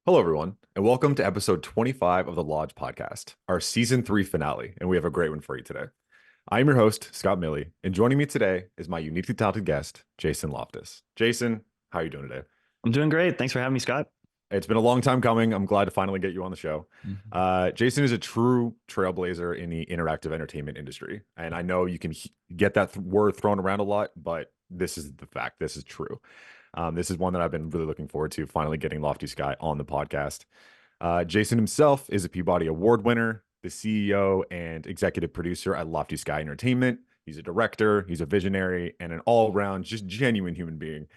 Hello, everyone, and welcome to episode 25 of the Lodgge Podcast, our season 3 finale, and we have a great one for you today. I'm your host, Scott Milley, and joining me today is my uniquely talented guest, Jason Loftus. Jason, how are you doing today? I'm doing great. Thanks for having me, Scott. It's been a long time coming. I'm glad to finally get you on the show. Mhm. Jason is a true trailblazer in the interactive entertainment industry, and I know you can get that word thrown around a lot, but this is the fact. This is true. This is one that I've been really looking forward to finally getting Lofty Sky on the podcast. Jason himself is a Peabody Award winner, the CEO and executive producer at Lofty Sky Entertainment. He's a director, he's a visionary, and an all-around, just genuine human being.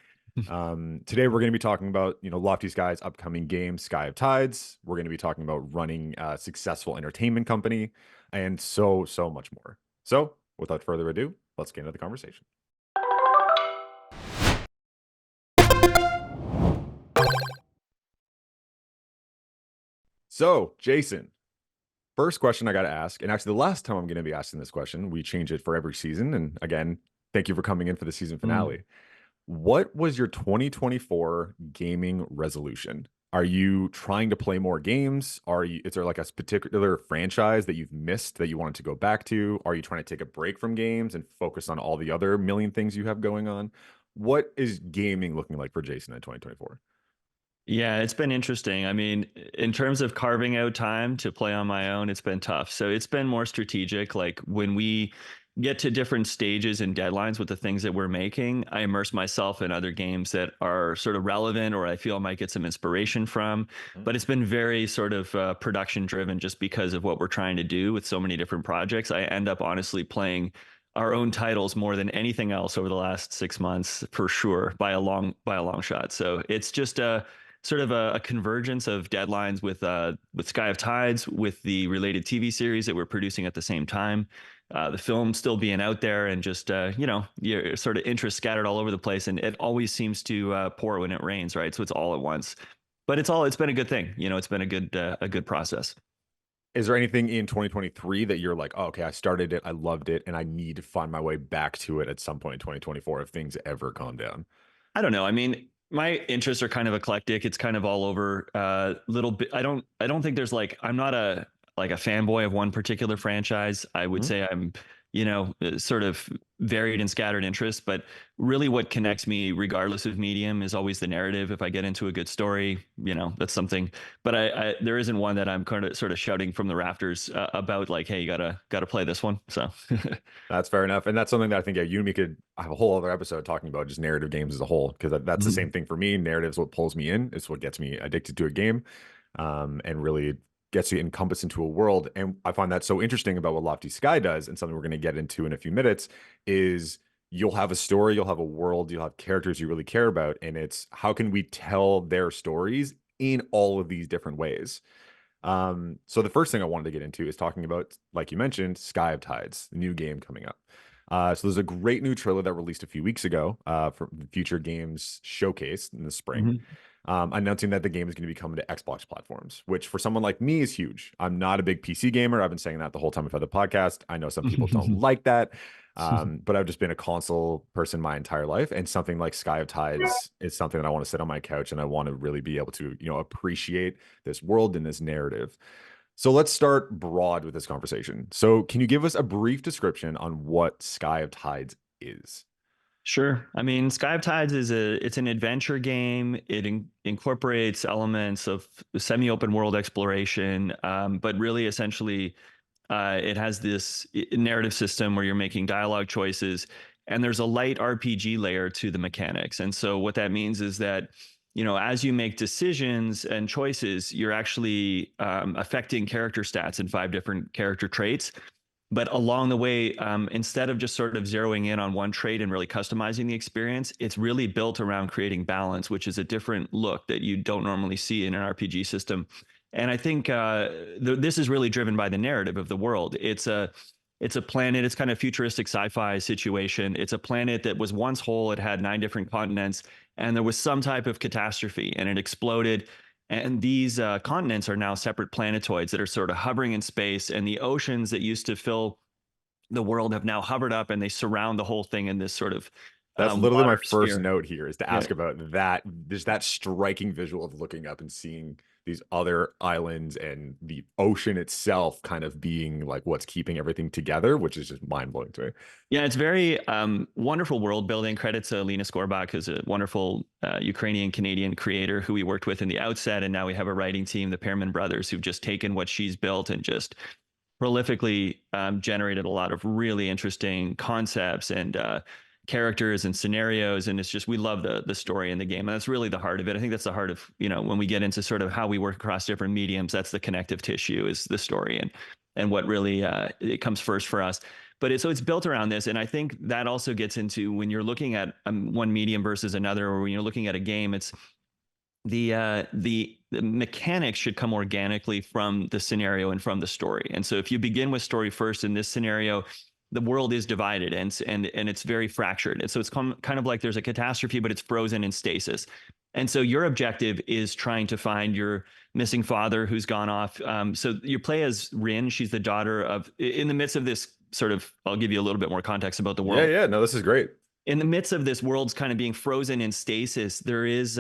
Today we're going to be talking about, Lofty Sky's upcoming game, Sky of Tides. We're going to be talking about running a successful entertainment company, and so much more. So, without further ado, let's get into the conversation. So, Jason, first question I got to ask, and actually the last time I'm going to be asking this question, we change it for every season. And again, thank you for coming in for the season finale. What was your 2024 gaming resolution? Are you trying to play more games? Is there like a particular franchise that you've missed that you wanted to go back to? Are you trying to take a break from games and focus on all the other million things you have going on? What is gaming looking like for Jason in 2024? Yeah, it's been interesting. I mean, in terms of carving out time to play on my own, it's been tough. So it's been more strategic. Like when we get to different stages and deadlines with the things that we're making, I immerse myself in other games that are sort of relevant or I feel I might get some inspiration from. But it's been very sort of production driven just because of what we're trying to do with so many different projects. I end up honestly playing our own titles more than anything else over the last 6 months for sure by a long shot. So it's just a sort of a convergence of deadlines with Sky of Tides, with the related TV series that we're producing at the same time, the film still being out there, and just your sort of interest scattered all over the place, and it always seems to pour when it rains, right? So it's all at once, but it's been a good thing. It's been a good process. Is there anything in 2023 that you're like, oh, okay, I started it, I loved it, and I need to find my way back to it at some point in 2024 if things ever calm down? I don't know. I mean, my interests are kind of eclectic. It's kind of all over. Little bit. I don't think there's like. I'm not a fanboy of one particular franchise. I would say I'm, sort of varied and scattered interests. But really, what connects me, regardless of medium, is always the narrative. If I get into a good story, that's something. But there isn't one that I'm kind of sort of shouting from the rafters about. Like, hey, you gotta play this one. So. That's fair enough. And that's something that I think, yeah, you and me could have a whole other episode talking about just narrative games as a whole, because that's the same thing for me. Narrative is what pulls me in. It's what gets me addicted to a game, and really gets you encompassed into a world. And I find that so interesting about what Lofty Sky does, and something we're going to get into in a few minutes, is you'll have a story, you'll have a world, you'll have characters you really care about. And it's how can we tell their stories in all of these different ways? So the first thing I wanted to get into is talking about, like you mentioned, Sky of Tides, the new game coming up. So there's a great new trailer that released a few weeks ago for Future Games Showcase in the spring, announcing that the game is going to be coming to Xbox platforms, which for someone like me is huge. I'm not a big PC gamer. I've been saying that the whole time I've had the podcast. I know some people don't like that, but I've just been a console person my entire life. And something like Sky of Tides is something that I want to sit on my couch and I want to really be able to, appreciate this world and this narrative. So let's start broad with this conversation. So can you give us a brief description on what Sky of Tides is? Sure. I mean, Sky of Tides it's an adventure game. It incorporates elements of semi-open world exploration, but really essentially it has this narrative system where you're making dialogue choices, and there's a light RPG layer to the mechanics. And so what that means is that, as you make decisions and choices, you're actually affecting character stats in 5 different character traits. But along the way, instead of just sort of zeroing in on one trait and really customizing the experience, it's really built around creating balance, which is a different look that you don't normally see in an RPG system. And I think this is really driven by the narrative of the world. It's a planet. It's kind of futuristic sci-fi situation. It's a planet that was once whole. It had 9 different continents, and there was some type of catastrophe, and it exploded. And these continents are now separate planetoids that are sort of hovering in space, and the oceans that used to fill the world have now hovered up, and they surround the whole thing in this sort of That's literally my water first sphere. note here, is to Yeah. ask about that. There's that striking visual of looking up and seeing these other islands and the ocean itself kind of being like what's keeping everything together, which is just mind blowing to me. Yeah, it's very wonderful world building. Credit to Lena Skorbach, who's a wonderful Ukrainian Canadian creator who we worked with in the outset, and now we have a writing team, the Pearman brothers, who've just taken what she's built and just prolifically generated a lot of really interesting concepts and characters and scenarios. And it's just, we love the story in the game, and that's really the heart of it. I think that's the heart of, when we get into sort of how we work across different mediums, that's the connective tissue, is the story, and what really it comes first for us. But so it's built around this, and I think that also gets into, when you're looking at one medium versus another, or when you're looking at a game, it's the mechanics should come organically from the scenario and from the story. And so if you begin with story first in this scenario, the world is divided, and it's very fractured. And so it's kind of like there's a catastrophe, but it's frozen in stasis. And so your objective is trying to find your missing father who's gone off. So you play as Rin. She's the daughter of, in the midst of this sort of, I'll give you a little bit more context about the Yeah, world. yeah, no, this is great. In the midst of this world's kind of being frozen in stasis, there's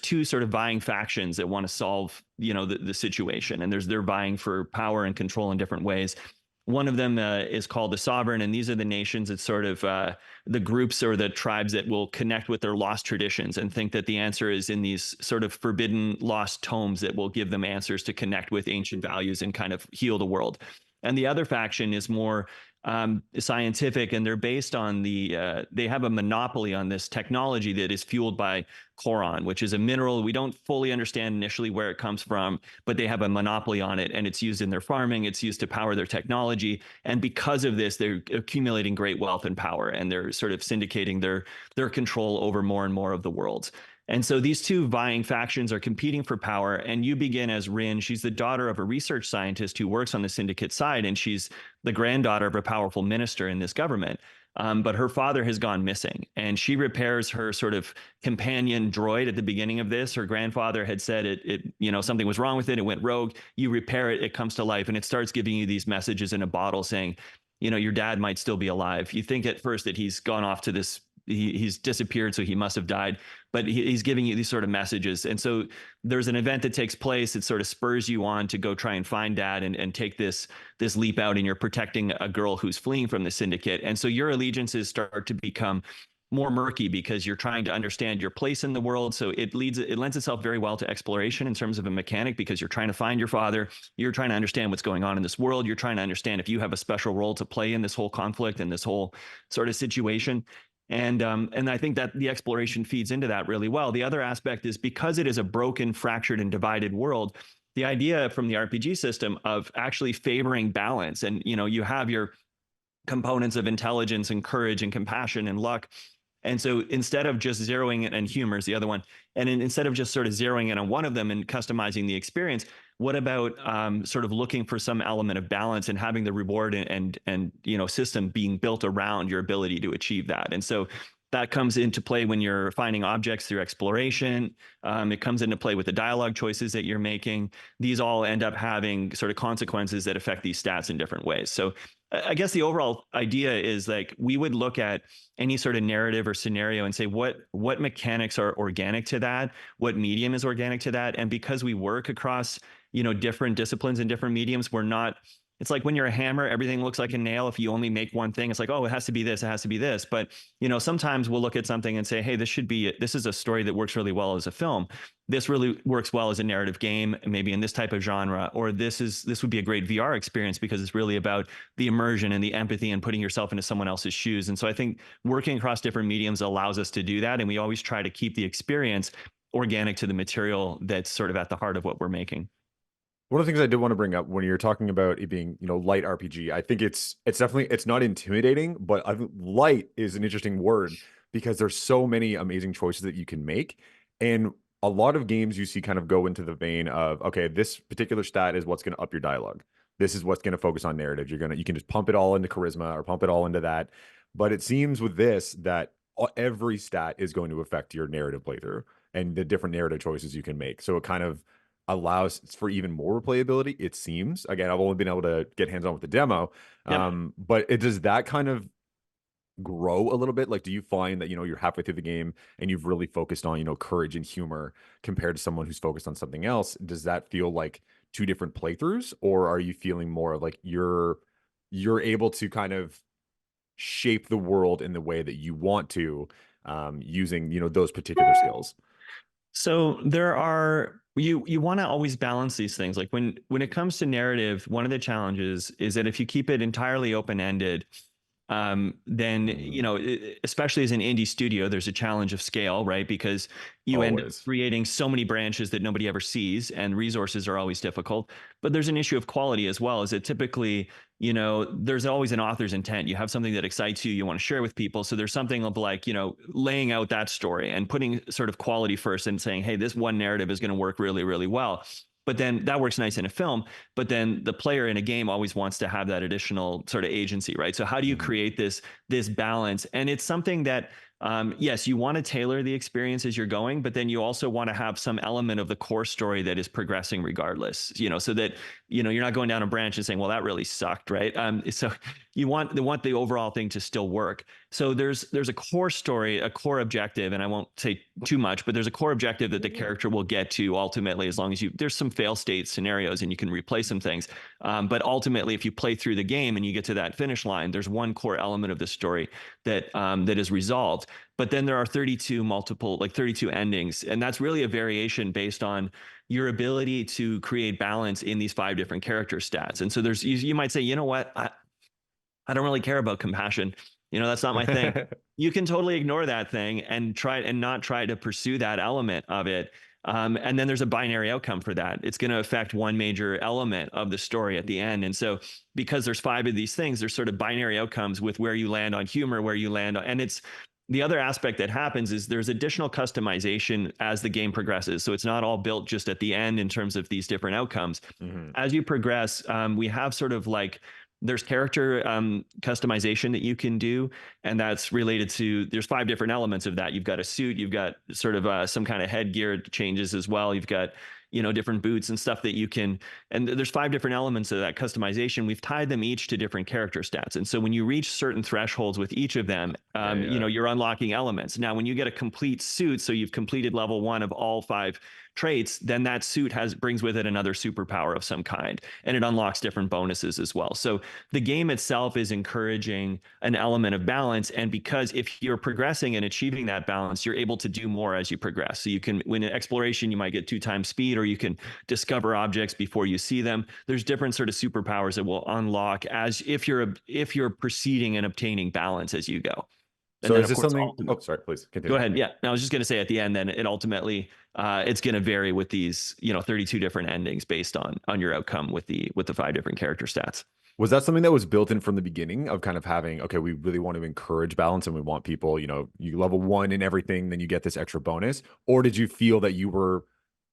two sort of vying factions that want to solve, the situation, and they're vying for power and control in different ways. One of them is called the Sovereign, and these are the nations that sort of the groups or the tribes that will connect with their lost traditions and think that the answer is in these sort of forbidden lost tomes that will give them answers to connect with ancient values and kind of heal the world. And the other faction is more scientific, and they're based on they have a monopoly on this technology that is fueled by chloron, which is a mineral we don't fully understand initially where it comes from, but they have a monopoly on it, and it's used in their farming, it's used to power their technology. And because of this, they're accumulating great wealth and power, and they're sort of syndicating their control over more and more of the world. And so these two vying factions are competing for power, and you begin as Rin. She's the daughter of a research scientist who works on the syndicate side, and she's the granddaughter of a powerful minister in this government. But her father has gone missing, and she repairs her sort of companion droid at the beginning of this. Her grandfather had said something was wrong with it. It went rogue. You repair it, it comes to life, and it starts giving you these messages in a bottle saying, your dad might still be alive. You think at first that he's gone off to this, he's disappeared, so he must have died, but he's giving you these sort of messages. And so there's an event that takes place that sort of spurs you on to go try and find dad and take this leap out, and you're protecting a girl who's fleeing from the syndicate. And so your allegiances start to become more murky because you're trying to understand your place in the world. So it lends itself very well to exploration in terms of a mechanic, because you're trying to find your father, you're trying to understand what's going on in this world, you're trying to understand if you have a special role to play in this whole conflict and this whole sort of situation. And I think that the exploration feeds into that really well. The other aspect is, because it is a broken, fractured, and divided world, the idea from the RPG system of actually favoring balance, and you have your components of intelligence and courage and compassion and luck. And so instead of just zeroing in, and humor is the other one, and instead of just sort of zeroing in on one of them and customizing the experience, what about sort of looking for some element of balance and having the reward and system being built around your ability to achieve that? And so that comes into play when you're finding objects through exploration. It comes into play with the dialogue choices that you're making. These all end up having sort of consequences that affect these stats in different ways. So I guess the overall idea is, like, we would look at any sort of narrative or scenario and say, what mechanics are organic to that? What medium is organic to that? And because we work across, different disciplines and different mediums, we're not, it's like when you're a hammer, everything looks like a nail. If you only make one thing, it's like, oh, it has to be this, it has to be this. But, sometimes we'll look at something and say, hey, this is a story that works really well as a film. This really works well as a narrative game, maybe in this type of genre, or this would be a great VR experience because it's really about the immersion and the empathy and putting yourself into someone else's shoes. And so I think working across different mediums allows us to do that. And we always try to keep the experience organic to the material that's sort of at the heart of what we're making. One of the things I did want to bring up when you're talking about it being, light RPG, I think it's definitely, it's not intimidating, but I think light is an interesting word because there's so many amazing choices that you can make. And a lot of games you see kind of go into the vein of, okay, this particular stat is what's going to up your dialogue. This is what's going to focus on narrative. You can just pump it all into charisma or pump it all into that. But it seems with this that every stat is going to affect your narrative playthrough and the different narrative choices you can make. So it kind of allows for even more replayability, it seems. Again, I've only been able to get hands-on with the demo. Yep. But it does that kind of grow a little bit? Like, do you find that, you're halfway through the game and you've really focused on, courage and humor compared to someone who's focused on something else? Does that feel like two different playthroughs, or are you feeling more of like you're able to kind of shape the world in the way that you want to, using, those particular skills? So there are you want to always balance these things. Like when it comes to narrative, one of the challenges is that if you keep it entirely open-ended, then Mm, especially as an indie studio, there's a challenge of scale, right? Because you end up always. creating so many branches that nobody ever sees, and resources are always difficult. But there's an issue of quality as well. Is that typically, there's always an author's intent. You have something that excites you, you want to share with people. So there's something of like, laying out that story and putting sort of quality first and saying, hey, this one narrative is going to work really, really well. But then that works nice in a film, but then the player in a game always wants to have that additional sort of agency, right? So how do you Mhm. create this balance? And it's something that, yes, you want to tailor the experience as you're going, but then you also want to have some element of the core story that is progressing regardless, so that you're not going down a branch and saying, well, that really sucked, right? So you want the overall thing to still work. So there's a core story, a core objective, and I won't say too much, but there's a core objective that the character will get to ultimately, as long as there's some fail state scenarios and you can replay some things. But ultimately, if you play through the game and you get to that finish line, there's one core element of the story that is resolved. But then there are 32 endings, and that's really a variation based on your ability to create balance in these 5 different character stats. And so you might say, you know what, I don't really care about compassion. That's not my thing. You can totally ignore that thing and not try to pursue that element of it. And then there's a binary outcome for that. It's going to affect one major element of the story at the end. And so because there's 5 of these things, there's sort of binary outcomes with where you land on humor, where you land on, and it's the other aspect that happens is there's additional customization as the game progresses. So it's not all built just at the end in terms of these different outcomes. Mhm. As you progress, we have sort of like there's character customization that you can do, and that's related to there's 5 different elements of that. You've got a suit, you've got sort of some kind of headgear changes as well, you've got different boots and stuff that you can, and there's 5 different elements of that customization. We've tied them each to different character stats, and so when you reach certain thresholds with each of them, Yeah, yeah. you're unlocking elements. Now when you get a complete suit, so you've completed level 1 of all 5 traits, then that suit brings with it another superpower of some kind, and it unlocks different bonuses as well. So the game itself is encouraging an element of balance, and because if you're progressing and achieving that balance, you're able to do more as you progress. So you can, when in exploration, you might get 2 times speed, or you can discover objects before you see them. There's different sort of superpowers that will unlock as if you're proceeding and obtaining balance as you go. And So then is of this course something? ultimately, Oh, sorry, please go continue. ahead. Yeah. I was just going to say at the end, then it ultimately, it's going to vary with these, 32 different endings based on your outcome with the 5 different character stats. Was that something that was built in from the beginning of kind of having, okay, we really want to encourage balance and we want people, you level one in everything, then you get this extra bonus? Or did you feel that you were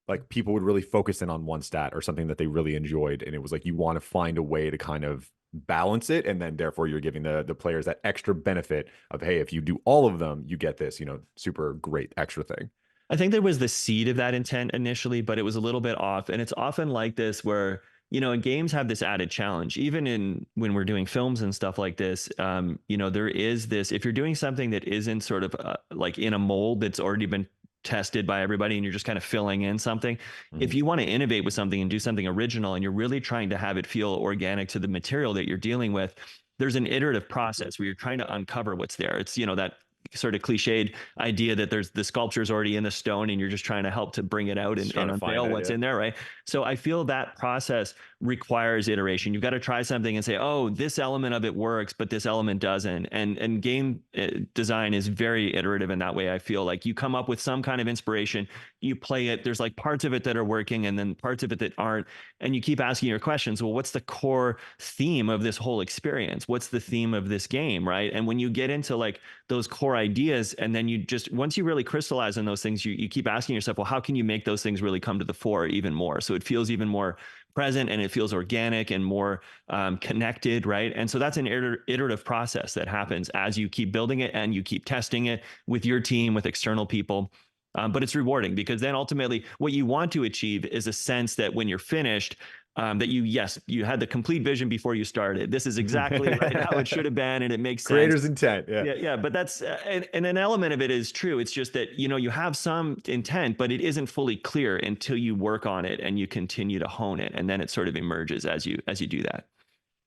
like people would really focus in on one stat or something that they really enjoyed, and it was like you want to find a way to kind of balance it, and then therefore you're giving the players that extra benefit of, hey, if you do all of them, you get this, super great extra thing. I think there was the seed of that intent initially, but it was a little bit off. And it's often like this where, games have this added challenge, even in when we're doing films and stuff like this. There is this, if you're doing something that isn't sort of like in a mold that's already been tested by everybody and you're just kind of filling in something, if Mhm. you want to innovate with something and do something original and you're really trying to have it feel organic to the material that you're dealing with, there's an iterative process where you're trying to uncover what's there. It's, that sort of cliched idea that there's the sculpture's already in the stone and you're just trying to help to bring it out Just and trying to find unveil it, what's yeah. in there, right? So I feel that process requires iteration. You've got to try something and say, oh, this element of it works, but this element doesn't. And game design is very iterative in that way. I feel like you come up with some kind of inspiration, you play it, there's like parts of it that are working and then parts of it that aren't, and you keep asking your questions. Well, what's the core theme of this whole experience? What's the theme of this game, right? And when you get into like those core ideas, and then you just, once you really crystallize on those things, you keep asking yourself, well, how can you make those things really come to the fore even more, so it feels even more present and it feels organic and more connected, right? And so that's an iterative process that happens as you keep building it and you keep testing it with your team, with external people. But it's rewarding because then ultimately what you want to achieve is a sense that when you're finished, that you had the complete vision before you started. This is exactly right how it should have been, and it makes sense. Creator's intent. Yeah. Yeah, but that's and an element of it is true. It's just that you have some intent, but it isn't fully clear until you work on it and you continue to hone it, and then it sort of emerges as you do that.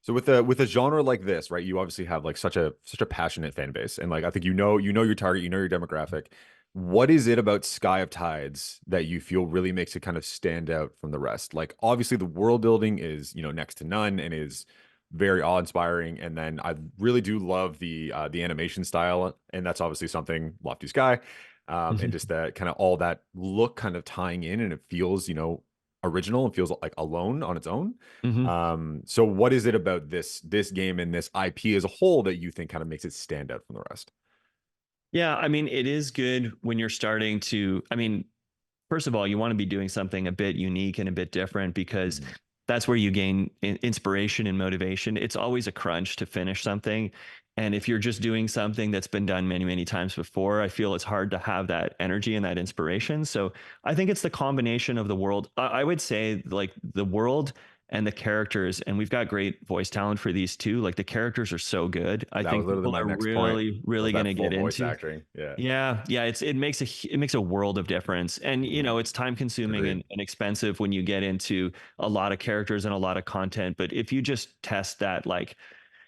So with a genre like this, right? You obviously have like such a passionate fan base, and like I think you know your target, you know your demographic. What is it about Sky of Tides that you feel really makes it kind of stand out from the rest? Like obviously the world building is next to none and is very awe-inspiring, and then I really do love the animation style, and that's obviously something Lofty Sky, and just that kind of all that look kind of tying in, and it feels original and feels like alone on its own. Mhm. So what is it about this game and this IP as a whole that you think kind of makes it stand out from the rest? Yeah, I mean, it is good when you're starting to, I mean, first of all, you want to be doing something a bit unique and a bit different because Mhm. that's where you gain inspiration and motivation. It's always a crunch to finish something. And if you're just doing something that's been done many, many times before, I feel it's hard to have that energy and that inspiration. So I think it's the combination of the world. I would say like the world and the characters, and we've got great voice talent for these too. Like the characters are so good. I That was think literally people my are next point, really, was really going that to full get voice into. acting. Yeah. Yeah, it makes a world of difference, and Mhm. it's time consuming Agreed. and expensive when you get into a lot of characters and a lot of content. But if you just test that, like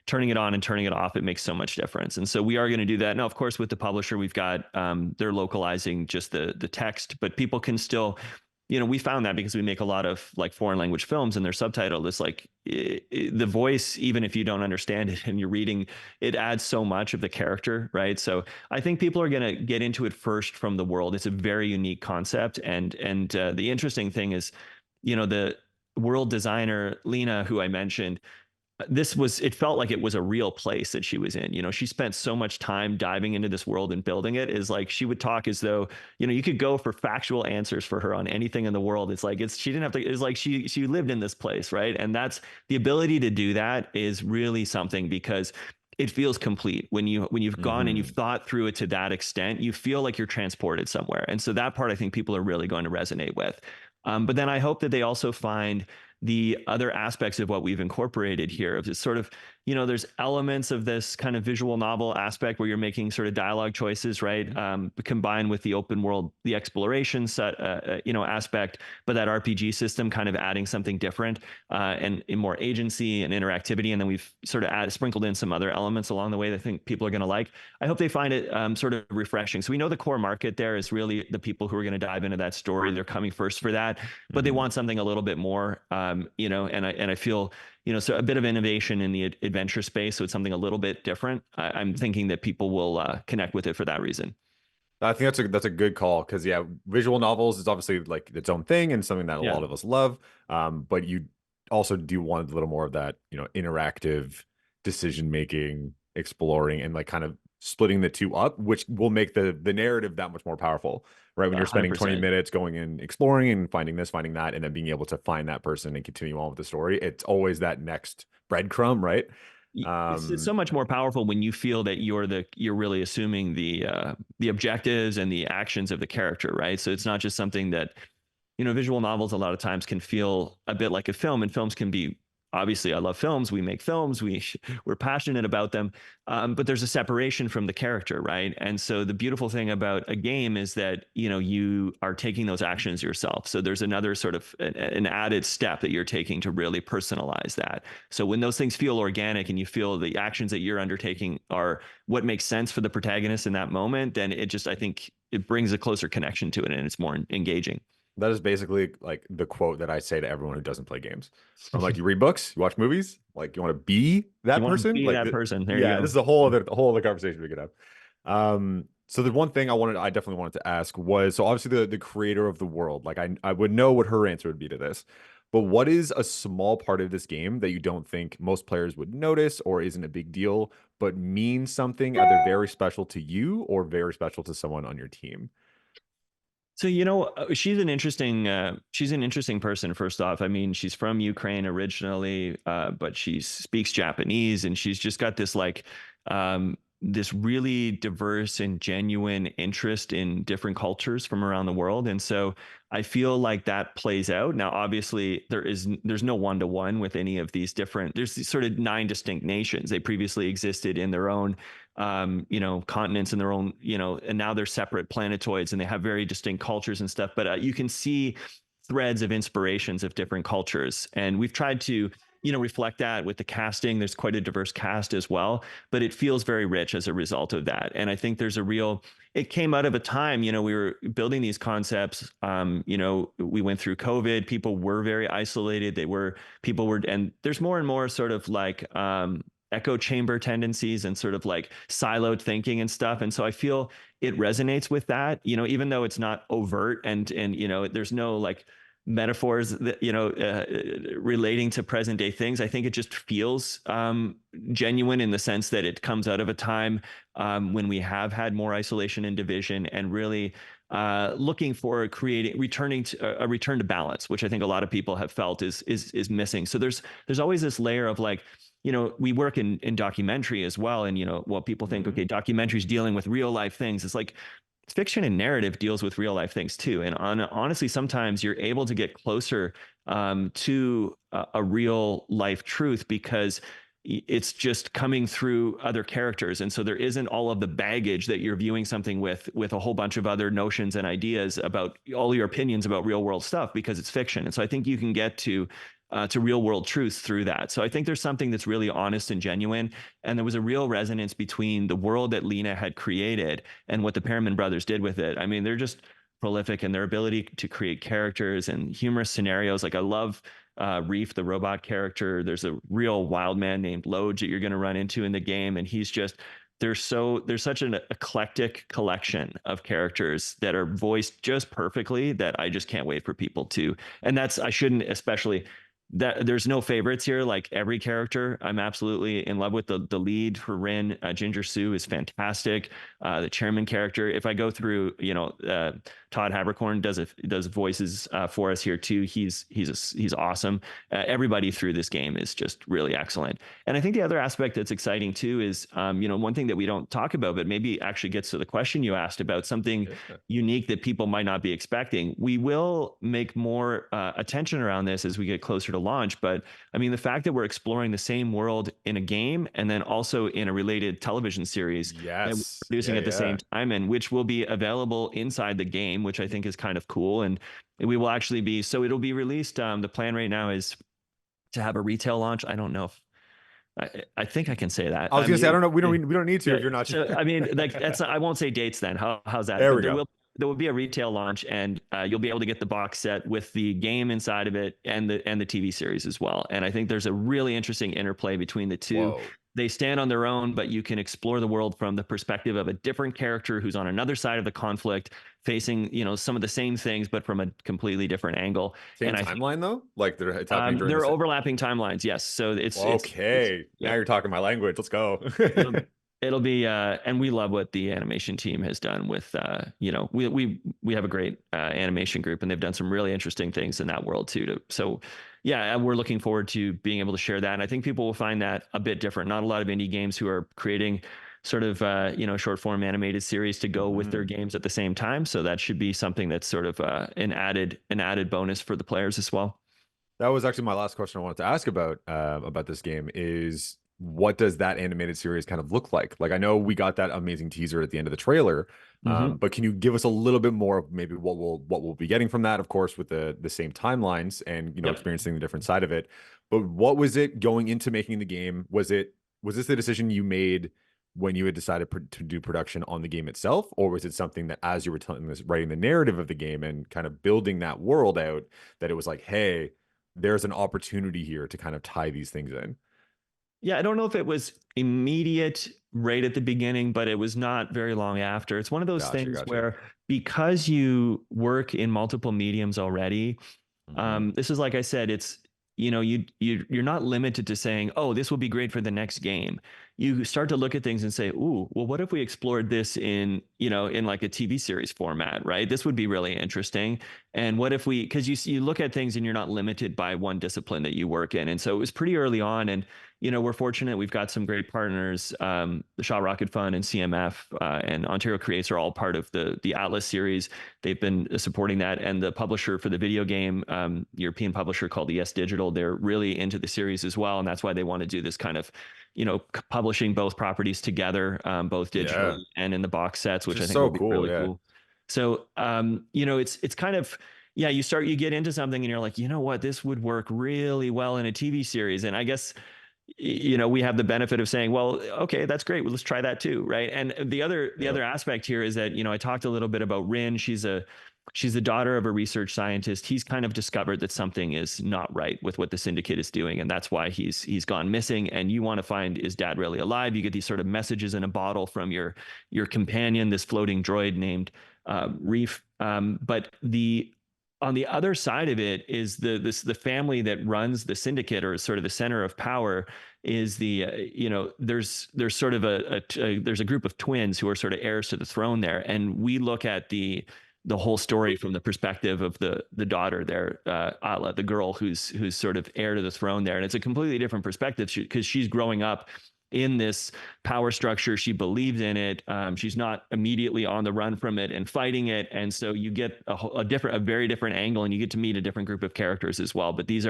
turning it on and turning it off, it makes so much difference. And so we are going to do that. Now, of course, with the publisher, we've got they're localizing just the text, but people can still, we found that because we make a lot of like foreign language films and they're subtitled. It's like the voice, even if you don't understand it and you're reading, it adds so much of the character, right? So I think people are going to get into it first from the world. It's a very unique concept, and the interesting thing is, the world designer Lena, who I mentioned, it felt like it was a real place that she was in. She spent so much time diving into this world and building it. Is like she would talk as though, you could go for factual answers for her on anything in the world. It's like she didn't have to, it's like she lived in this place, right? And that's the ability to do that is really something because it feels complete when you've gone and you've Hmm. thought through it to that extent. You feel like you're transported somewhere, and so that part I think people are really going to resonate with. But then I hope that they also find the other aspects of what we've incorporated here. It's sort of, there's elements of this kind of visual novel aspect where you're making sort of dialogue choices, right? Combined with the open world, the exploration set, aspect, but that RPG system kind of adding something different and in more agency and interactivity. And then we've sort of sprinkled in some other elements along the way that I think people are going to like. I hope they find it sort of refreshing. So we know the core market there is really the people who are going to dive into that story. They're coming first for that, but they Hmm. want something a little bit more, and I feel, so a bit of innovation in the adventure space. So it's something a little bit different. I'm thinking that people will connect with it for that reason. I think that's a good call because yeah, visual novels is obviously like its own thing and something that a Yeah, lot of us love. But you also do want a little more of that, interactive decision making, exploring, and like kind of splitting the two up, which will make the narrative that much more powerful, right? When you're spending 20 100%. minutes going and exploring and finding this, finding that, and then being able to find that person and continue on with the story, it's always that next breadcrumb, right? It's Um, so much more powerful when you feel that you're really assuming the objectives and the actions of the character, right? So it's not just something that, visual novels a lot of times can feel a bit like a film, and films can be, obviously I love films, we make films, we're passionate about them, but there's a separation from the character, right? And so the beautiful thing about a game is that you are taking those actions yourself. So there's another sort of an added step that you're taking to really personalize that. So when those things feel organic and you feel the actions that you're undertaking are what makes sense for the protagonist in that moment, then I think it brings a closer connection to it and it's more engaging. That is basically like the quote that I say to everyone who doesn't play games. I'm like, you read books, you watch movies, like you want to be You that want to person. be Like, that person. There you yeah, this go. is a whole other conversation we could have. So the one thing I definitely wanted to ask was, so obviously the creator of the world, like I would know what her answer would be to this, but what is a small part of this game that you don't think most players would notice or isn't a big deal, but means something either very special to you or very special to someone on your team? So she's an interesting person. First off, I mean, she's from Ukraine originally, but she speaks Japanese, and she's just got this like this really diverse and genuine interest in different cultures from around the world. And so I feel like that plays out. Now, obviously, there's no one-to-one with any of these different, there's these sort of 9 distinct nations. They previously existed in their own continents and their own, and now they're separate planetoids and they have very distinct cultures and stuff. But you can see threads of inspirations of different cultures. And we've tried to, reflect that with the casting. There's quite a diverse cast as well, but it feels very rich as a result of that. And I think there's it came out of a time, we were building these concepts. We went through COVID. People were very isolated. And there's more and more sort of like, echo chamber tendencies and sort of like siloed thinking and stuff. And so I feel it resonates with that, even though it's not overt and there's no like metaphors that, relating to present day things. I think it just feels genuine in the sense that it comes out of a time when we have had more isolation and division, and really looking for return to balance, which I think a lot of people have felt is missing. So there's always this layer of like, we work in documentary as well. And, what people think, okay, documentaries dealing with real life things. It's like fiction and narrative deals with real life things too. And honestly, sometimes you're able to get closer to a real life truth because it's just coming through other characters. And so there isn't all of the baggage that you're viewing something with a whole bunch of other notions and ideas about all your opinions about real world stuff, because it's fiction. And so I think you can get to real world truths through that. So I think there's something that's really honest and genuine. And there was a real resonance between the world that Lena had created and what the Perriman brothers did with it. I mean, they're just prolific in their ability to create characters and humorous scenarios. Like I love Reef, the robot character. There's a real wild man named Lodgge that you're going to run into in the game. And he's just, there's such an eclectic collection of characters that are voiced just perfectly that I just can't wait for people to. And I shouldn't especially, that there's no favorites here. Like every character, I'm absolutely in love with. The lead for Rin, Ginger Sue, is fantastic. The chairman character, if I go through, Todd Habercorn does voices for us here too. He's awesome. Everybody through this game is just really excellent. And I think the other aspect that's exciting too is, one thing that we don't talk about, but maybe actually gets to the question you asked about something unique that people might not be expecting. We will make more attention around this as we get closer to launch. But I mean, the fact that we're exploring the same world in a game and then also in a related television series that we're producing at the same time, and which will be available inside the game, which I think is kind of cool. And we will actually it'll be released. The plan right now is to have a retail launch. I don't know if I think I can say that. I was gonna say, I don't know. We don't need to if you're not sure. So, I mean, like I won't say dates then. How's that? There we go. There will be a retail launch, and you'll be able to get the box set with the game inside of it and the TV series as well. And I think there's a really interesting interplay between the two. Whoa. They stand on their own, but you can explore the world from the perspective of a different character who's on another side of the conflict, facing some of the same things, but from a completely different angle. Same timeline though, like they're happening during. They're overlapping timelines, yes. So it's okay. Now you're talking my language. Let's go. It'll be and we love what the animation team has done with we have a great animation group, and they've done some really interesting things in that world too. So yeah, we're looking forward to being able to share that. And I think people will find that a bit different. Not a lot of indie games who are creating sort of short form animated series to go with their games at the same time. So that should be something that's sort of an added bonus for the players as well. That was actually my last question I wanted to ask about this game is, what does that animated series kind of look like? Like, I know we got that amazing teaser at the end of the trailer, but can you give us a little bit more of maybe what we'll be getting from that? Of course, with the same timelines and experiencing the different side of it. But what was it going into making the game? Was this the decision you made when you had decided to do production on the game itself, or was it something that as you were writing the narrative of the game and kind of building that world out, that it was like, hey, there's an opportunity here to kind of tie these things in? Yeah, I don't know if it was immediate right at the beginning, but it was not very long after. It's one of those things where, because you work in multiple mediums already, this is, like I said, it's, you're not limited to saying, oh, this will be great for the next game. you start to look at things and say, ooh, well, what if we explored this in, in like a TV series format, right? This would be really interesting. And what if we, because you look at things and you're not limited by one discipline that you work in. And so it was pretty early on. And, we're fortunate. We've got some great partners. The Shaw Rocket Fund and CMF and Ontario Creates are all part of the Atlas series. They've been supporting that. And the publisher for the video game, European publisher called ES Digital, they're really into the series as well. And that's why they want to do this kind of, publishing both properties together, both digitally and in the box sets, which I think so will be really cool. So, it's kind of, you get into something and you're like, you know what, this would work really well in a TV series. And I guess, we have the benefit of saying, well, okay, that's great. Well, let's try that too. Right. And the other aspect here is that, I talked a little bit about Rin. She's the daughter of a research scientist. He's kind of discovered that something is not right with what the syndicate is doing. And that's why he's gone missing. And you want to find, is dad really alive? You get these sort of messages in a bottle from your companion, this floating droid named Reef. But on the other side of it is the family that runs the syndicate, or sort of the center of power, is there's sort of there's a group of twins who are sort of heirs to the throne there. And we look at the whole story from the perspective of the daughter there, Atla, the girl who's sort of heir to the throne there. And it's a completely different perspective because she's growing up in this power structure. She believes in it. She's not immediately on the run from it and fighting it. And so you get a very different angle, and you get to meet a different group of characters as well. But the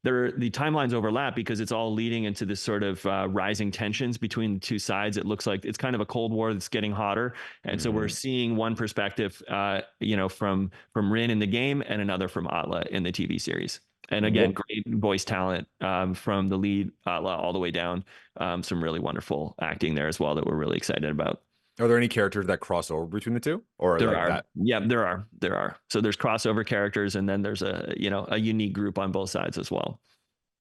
timelines overlap because it's all leading into this sort of rising tensions between the two sides. It looks like it's kind of a Cold War that's getting hotter. And so we're seeing one perspective, from Rin in the game, and another from Atla in the TV series. And again, great voice talent from the lead all the way down. Some really wonderful acting there as well that we're really excited about. Are there any characters that cross over between the two? Or there like are. That? Yeah, there are. So there's crossover characters, and then there's a unique group on both sides as well.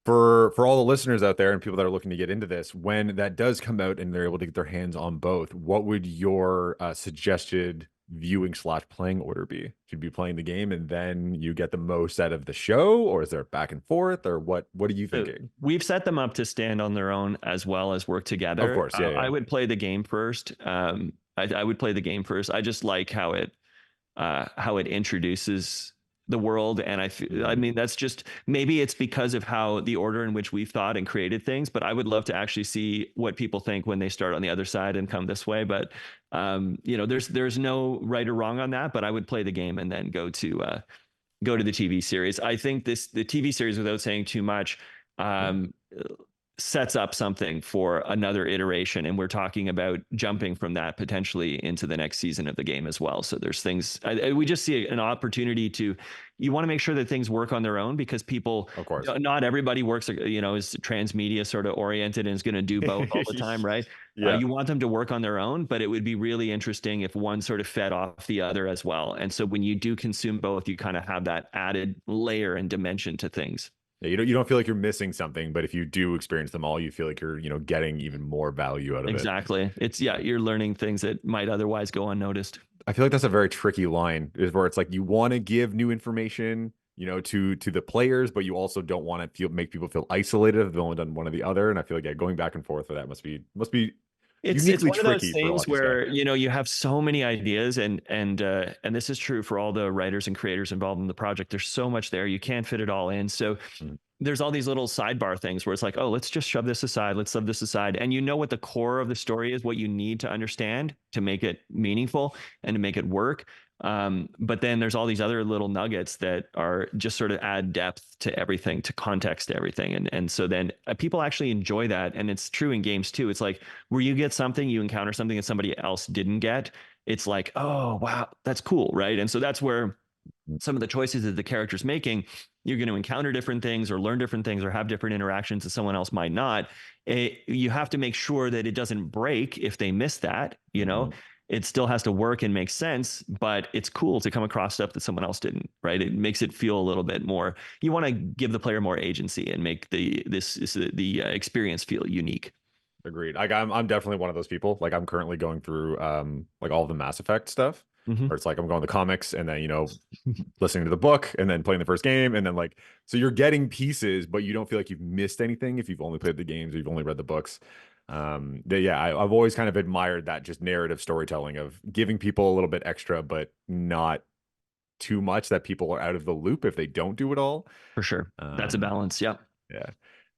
For all the listeners out there and people that are looking to get into this, when that does come out and they're able to get their hands on both, what would your suggested viewing/playing order be? Should be playing the game and then you get the most out of the show, or is there back and forth, or what are you thinking? We've set them up to stand on their own as well as work together. Of course, yeah. I would play the game first. I would play the game first. I just like how it introduces the world. And I mean, that's just, maybe it's because of how the order in which we've thought and created things, but I would love to actually see what people think when they start on the other side and come this way. But, there's no right or wrong on that, but I would play the game and then go to the TV series. I think the TV series, without saying too much, sets up something for another iteration, and we're talking about jumping from that potentially into the next season of the game as well. So there's things we just see an opportunity you want to make sure that things work on their own, because people, of course, not everybody works, is transmedia sort of oriented and is going to do both all the time, right? You want them to work on their own, but it would be really interesting if one sort of fed off the other as well. And so when you do consume both, you kind of have that added layer and dimension to things. Yeah, you don't feel like you're missing something, but if you do experience them all, you feel like you're, getting even more value out of it. Exactly. It's you're learning things that might otherwise go unnoticed. I feel like that's a very tricky line, is where it's like you want to give new information, to the players, but you also don't want to make people feel isolated if they've only done one or the other. And I feel like going back and forth for that must be it's one of those things where you have so many ideas, and this is true for all the writers and creators involved in the project. There's so much there, you can't fit it all in. So there's all these little sidebar things where it's like, oh, let's just shove this aside, let's shove this aside, and what the core of the story is, what you need to understand to make it meaningful and to make it work. But then there's all these other little nuggets that are just sort of add depth to everything, to context to everything. And so then people actually enjoy that. And it's true in games too. It's like where you get something, you encounter something that somebody else didn't get. It's like, oh, wow, that's cool. Right. And so that's where some of the choices that the character's making, you're going to encounter different things or learn different things or have different interactions that someone else might not. You have to make sure that it doesn't break if they miss that, It still has to work and make sense, but it's cool to come across stuff that someone else didn't, right? It makes it feel a little bit more, you want to give the player more agency and make the experience feel unique. Agreed. Like I'm definitely one of those people. Like I'm currently going through like all the Mass Effect stuff. Where it's like I'm going to the comics and then listening to the book and then playing the first game, and then so you're getting pieces, but you don't feel like you've missed anything if you've only played the games or you've only read the books. I've always kind of admired that just narrative storytelling of giving people a little bit extra, but not too much that people are out of the loop if they don't do it all. For sure. That's a Um, balance. Yeah. yeah.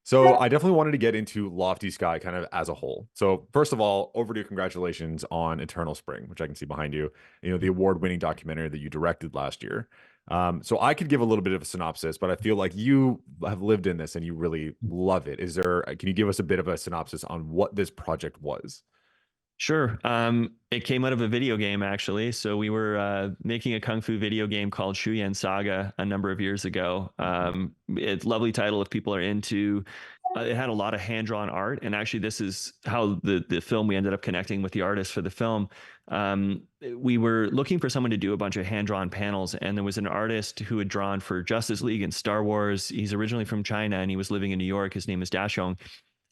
So I definitely wanted to get into Lofty Sky kind of as a whole. So first of all, overdue congratulations on Eternal Spring, which I can see behind you. You know, the award-winning documentary that you directed last year. So I could give a little bit of a synopsis, but I feel like you have lived in this and you really love it. Can you give us a bit of a synopsis on what this project was? Sure. It came out of a video game, actually. So we were making a kung fu video game called Shuyan Saga a number of years ago. It's a lovely title if people are into. It had a lot of hand-drawn art, and actually, this is how the film we ended up connecting with the artist for the film. We were looking for someone to do a bunch of hand-drawn panels, and there was an artist who had drawn for Justice League and Star Wars. He's originally from China, and he was living in New York. His name is Dashong.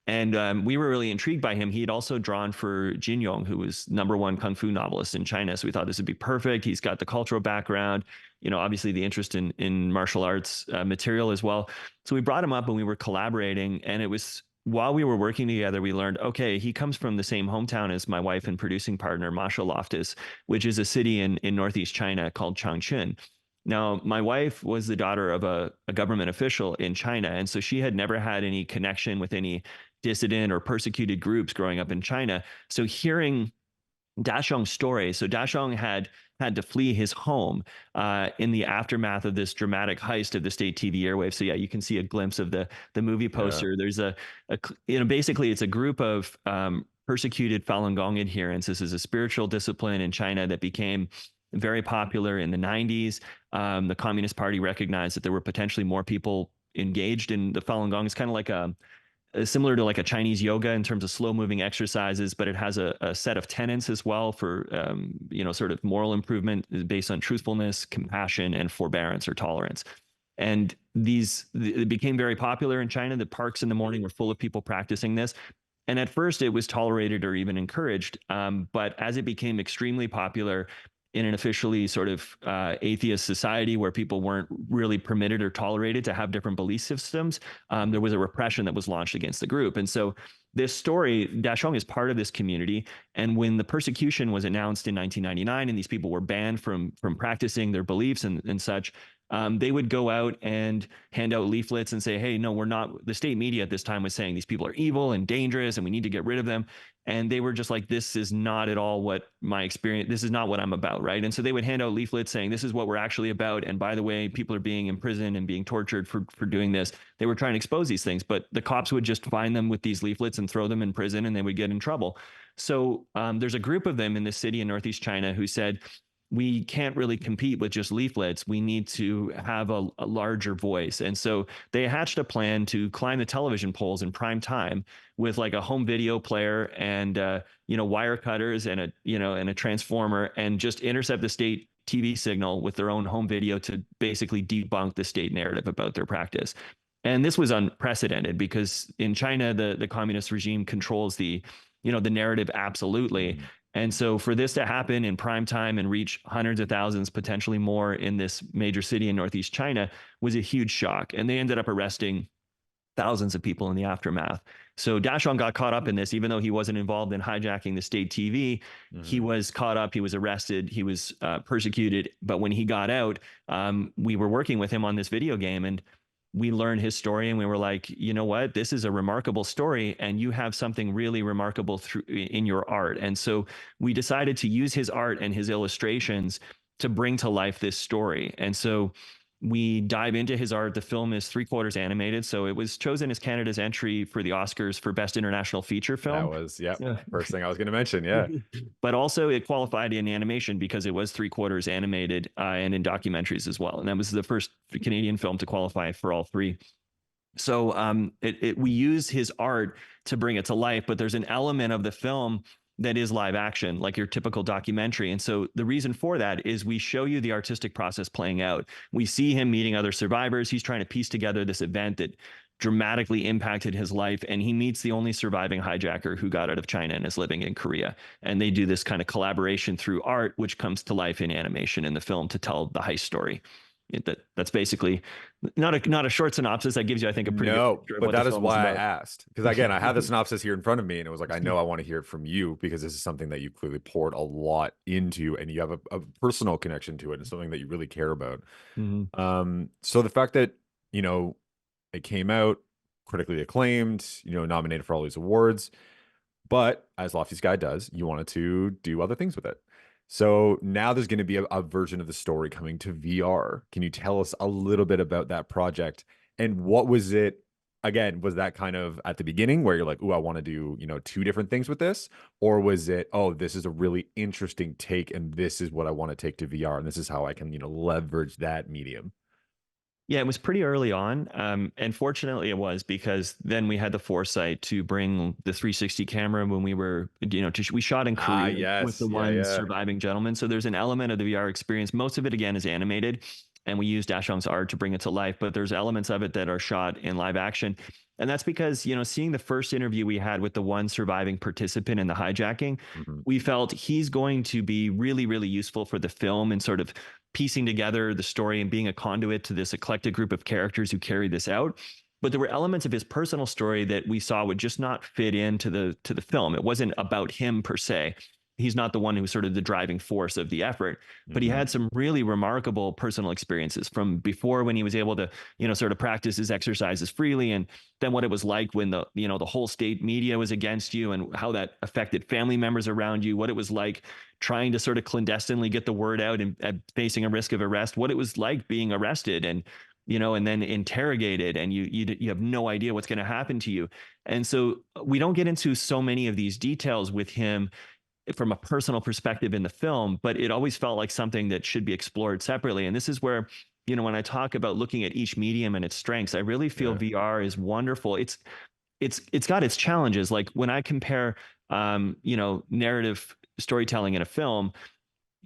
And we were really intrigued by him. He had also drawn for Jin Yong, who was #1 kung fu novelist in China. So we thought this would be perfect. He's got the cultural background, obviously the interest in martial arts material as well. So we brought him up and we were collaborating. And it was while we were working together, we learned, okay, he comes from the same hometown as my wife and producing partner, Masha Loftus, which is a city in northeast China called Changchun. Now, my wife was the daughter of a government official in China, and so she had never had any connection with any dissident or persecuted groups growing up in China. So hearing Dashong's story, so Dashong had to flee his home in the aftermath of this dramatic heist of the state TV airwaves. So yeah, you can see a glimpse of the movie poster. Yeah. There's basically it's a group of persecuted Falun Gong adherents. This is a spiritual discipline in China that became very popular in the 90s. The Communist Party recognized that there were potentially more people engaged in the Falun Gong. It's kind of like similar to like a Chinese yoga in terms of slow moving exercises, but it has a set of tenets as well for, sort of moral improvement based on truthfulness, compassion, and forbearance or tolerance. And it became very popular in China. The parks in the morning were full of people practicing this. And at first it was tolerated or even encouraged. But as it became extremely popular, in an officially sort of atheist society where people weren't really permitted or tolerated to have different belief systems, there was a repression that was launched against the group. And so this story, Dashong is part of this community. And when the persecution was announced in 1999 and these people were banned from practicing their beliefs and such, they would go out and hand out leaflets and say, hey, no, we're not. The state media at this time was saying these people are evil and dangerous and we need to get rid of them. And they were just like, this is not at all what my experience, this is not what I'm about, right? And so they would hand out leaflets saying, this is what we're actually about. And by the way, people are being imprisoned and being tortured for doing this. They were trying to expose these things, but the cops would just find them with these leaflets and throw them in prison and they would get in trouble. So there's a group of them in this city in Northeast China who said, we can't really compete with just leaflets. We need to have a larger voice. And so they hatched a plan to climb the television poles in prime time with like a home video player and, wire cutters and a transformer and just intercept the state TV signal with their own home video to basically debunk the state narrative about their practice. And this was unprecedented because in China, the communist regime controls the narrative absolutely. Mm-hmm. And so for this to happen in prime time and reach hundreds of thousands, potentially more in this major city in Northeast China was a huge shock. And they ended up arresting thousands of people in the aftermath. So Dashong got caught up in this, even though he wasn't involved in hijacking the state TV. Mm-hmm. He was caught up, he was arrested, he was persecuted. But when he got out, we were working with him on this video game and we learned his story and we were like, you know what, this is a remarkable story and you have something really remarkable in your art. And so we decided to use his art and his illustrations to bring to life this story. And so we dive into his art. The film is 3/4 animated. So it was chosen as Canada's entry for the Oscars for Best International Feature Film. That was, first thing I was going to mention. Yeah. But also it qualified in animation because it was 3/4 animated and in documentaries as well. And that was the first Canadian film to qualify for all three. So we use his art to bring it to life, but there's an element of the film that is live action, like your typical documentary. And so the reason for that is we show you the artistic process playing out. We see him meeting other survivors. He's trying to piece together this event that dramatically impacted his life. And he meets the only surviving hijacker who got out of China and is living in Korea. And they do this kind of collaboration through art, which comes to life in animation in the film to tell the heist story. that's basically not a short synopsis. That gives you, I think, a pretty good No, picture of but what the that is film is why I about. asked. Because again, I had the synopsis here in front of me, and it was like, I know I want to hear it from you because this is something that you clearly poured a lot into, and you have a personal connection to it, and something that you really care about. Mhm. So the fact that you know it came out critically acclaimed, nominated for all these awards, but as Lofty Sky does, you wanted to do other things with it. So now there's going to be a version of the story coming to VR. Can you tell us a little bit about that project and what was it? Again, was that kind of at the beginning where you're like, "Ooh, I want to do, two different things with this," or was it, "Oh, this is a really interesting take, and this is what I want to take to VR, and this is how I can, leverage that medium." Yeah, it was pretty early on. And fortunately it was, because then we had the foresight to bring the 360 camera when we were, we shot in Ah, Korea with yes, the yeah, one yeah. surviving gentleman. So there's an element of the VR experience. Most of it, again, is animated, and we used Dashong's art to bring it to life, but there's elements of it that are shot in live action. And that's because, seeing the first interview we had with the one surviving participant in the hijacking, Hmm. we felt he's going to be really, really useful for the film and sort of piecing together the story and being a conduit to this eclectic group of characters who carry this out. But there were elements of his personal story that we saw would just not fit into the film. It wasn't about him per se. He's not the one who's sort of the driving force of the effort, but he Hmm. had some really remarkable personal experiences from before, when he was able to, sort of practice his exercises freely, and then what it was like when the whole state media was against you, and how that affected family members around you, what it was like trying to sort of clandestinely get the word out and facing a risk of arrest, what it was like being arrested and and then interrogated, and you have no idea what's going to happen to you. And so we don't get into so many of these details with him from a personal perspective in the film, but it always felt like something that should be explored separately. And this is where, when I talk about looking at each medium and its strengths, I really feel Yeah. VR is wonderful. It's got its challenges. Like when I compare narrative storytelling in a film,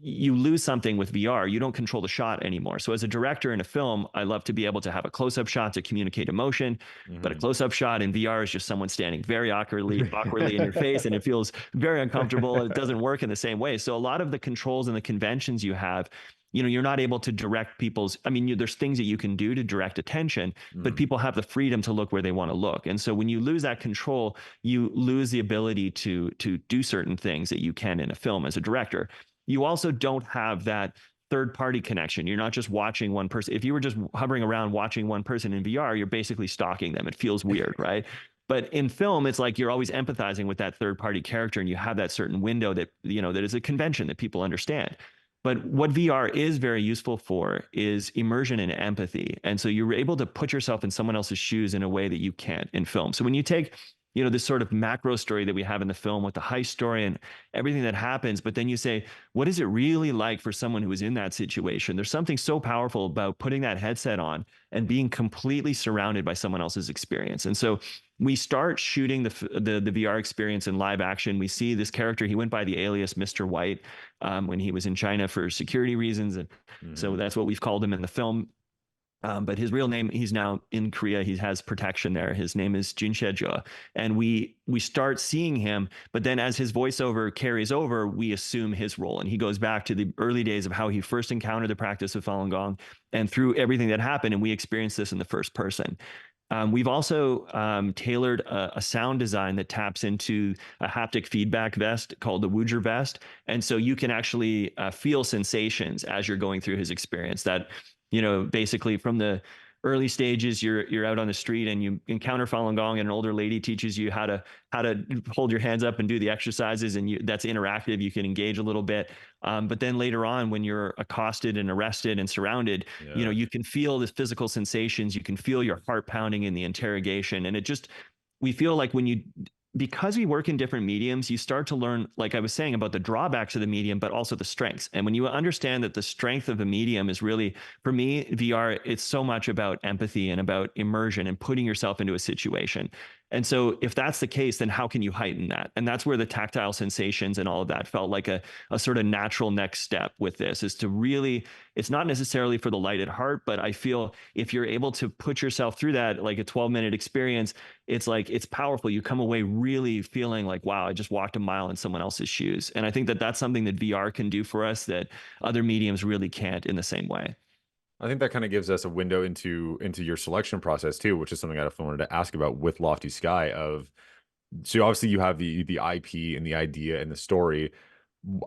you lose something with VR. You don't control the shot anymore. So as a director in a film, I love to be able to have a close-up shot to communicate emotion, but a Hmm. close-up shot in VR is just someone standing very awkwardly in your face, and it feels very uncomfortable, and it doesn't work in the same way. So a lot of the controls and the conventions you have, you're not able to direct people's, there's things that you can do to direct attention, but Mm. people have the freedom to look where they want to look. And so when you lose that control, you lose the ability to do certain things that you can in a film as a director. You also don't have that third party connection. You're not just watching one person. If you were just hovering around watching one person in VR, you're basically stalking them. It feels weird, right? But in film, it's like you're always empathizing with that third party character, and you have that certain window that, that is a convention that people understand. But what VR is very useful for is immersion and empathy. And so you're able to put yourself in someone else's shoes in a way that you can't in film. So when you take, this sort of macro story that we have in the film with the heist story and everything that happens, but then you say, what is it really like for someone who is in that situation? There's something so powerful about putting that headset on and being completely surrounded by someone else's experience. And so we start shooting the VR experience in live action. We see this character. He went by the alias Mr. White when he was in China for security reasons, and so Hmm. that's what we've called him in the film. But his real name, he's now in Korea. He has protection there. His name is Jin Shejua. And we start seeing him, but then as his voiceover carries over, we assume his role. And he goes back to the early days of how he first encountered the practice of Falun Gong and through everything that happened. And we experience this in the first person. We've also tailored a sound design that taps into a haptic feedback vest called the Wooger vest. And so you can actually feel sensations as you're going through his experience that, basically from the early stages, you're out on the street and you encounter Falun Gong, and an older lady teaches you how to hold your hands up and do the exercises, and that's interactive. You can engage a little bit, but then later on, when you're accosted and arrested and surrounded, Yeah. you can feel the physical sensations. You can feel your heart pounding in the interrogation, and we feel like because we work in different mediums, you start to learn, like I was saying, about the drawbacks of the medium, but also the strengths. And when you understand that the strength of a medium is really, for me, VR, it's so much about empathy and about immersion and putting yourself into a situation. And so if that's the case, then how can you heighten that? And that's where the tactile sensations and all of that felt like a sort of natural next step with this, is to really, it's not necessarily for the light at heart, but I feel if you're able to put yourself through that, like a 12-minute experience, it's like, it's powerful. You come away really feeling like, wow, I just walked a mile in someone else's shoes. And I think that that's something that VR can do for us that other mediums really can't in the same way. I think that kind of gives us a window into your selection process too, which is something I definitely wanted to ask about with Lofty Sky. Of so obviously you have the IP and the idea and the story.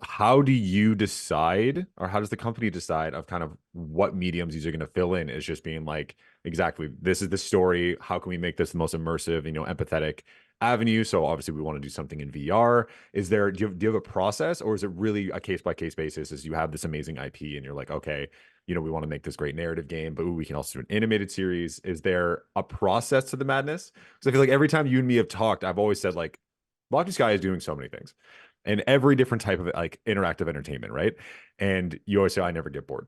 How do you decide, or how does the company decide of kind of what mediums these are going to fill in? Is just being like, exactly, this is the story. How can we make this the most immersive, empathetic avenue? So obviously we want to do something in VR. Is there, do you have a process, or is it really a case by case basis? Is you have this amazing IP and you're like, okay, we want to make this great narrative game, but ooh, we can also do an animated series. Is there a process to the madness? Because I feel like every time you and me have talked, I've always said like, Lofty Sky is doing so many things and every different type of like interactive entertainment, right? And you always say, I never get bored.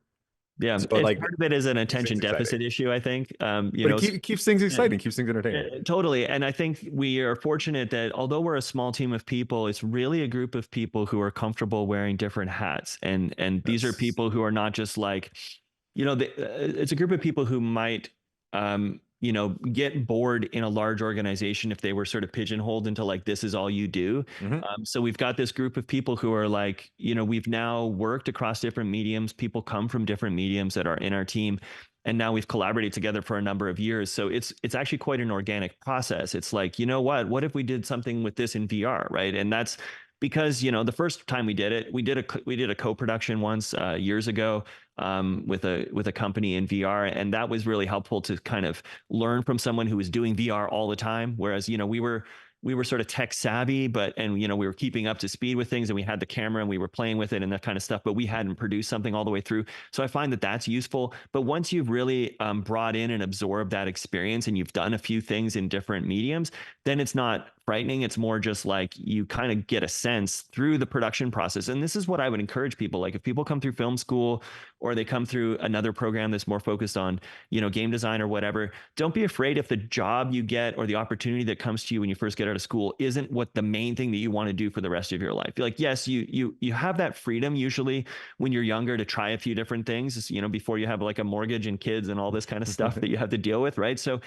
Yeah, So it's like part of it is an keeps things attention exciting. deficit issue, I think. But it keeps things Yeah, exciting, keeps things entertaining. totally. And I think we are fortunate that although we're a small team of people, it's really a group of people who are comfortable wearing different hats. And these are That's people who are not just like, it's a group of people who might, get bored in a large organization if they were sort of pigeonholed into like, this is all you do. mhm. So we've got this group of people who are like, we've now worked across different mediums. People come from different mediums that are in our team. And now we've collaborated together for a number of years. So it's actually quite an organic process. It's like, what if we did something with this in VR, right? And that's because the first time we did it, we did a co-production once years ago with a company in VR, and that was really helpful to kind of learn from someone who was doing VR all the time. Whereas we were sort of tech savvy, and we were keeping up to speed with things, and we had the camera and we were playing with it and that kind of stuff, but we hadn't produced something all the way through. So I find that that's useful. But once you've really brought in and absorbed that experience, and you've done a few things in different mediums, then it's not frightening. It's more just like you kind of get a sense through the production process. And this is what I would encourage people. Like if people come through film school or they come through another program that's more focused on, game design or whatever, don't be afraid if the job you get or the opportunity that comes to you when you first get out of school isn't what the main thing that you want to do for the rest of your life. Like, yes, you have that freedom usually when you're younger to try a few different things, before you have like a mortgage and kids and all this kind of stuff that you have to deal with, right? So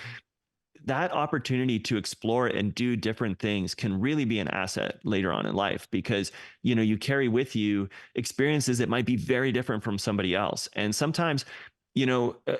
that opportunity to explore and do different things can really be an asset later on in life, because you carry with you experiences that might be very different from somebody else. And sometimes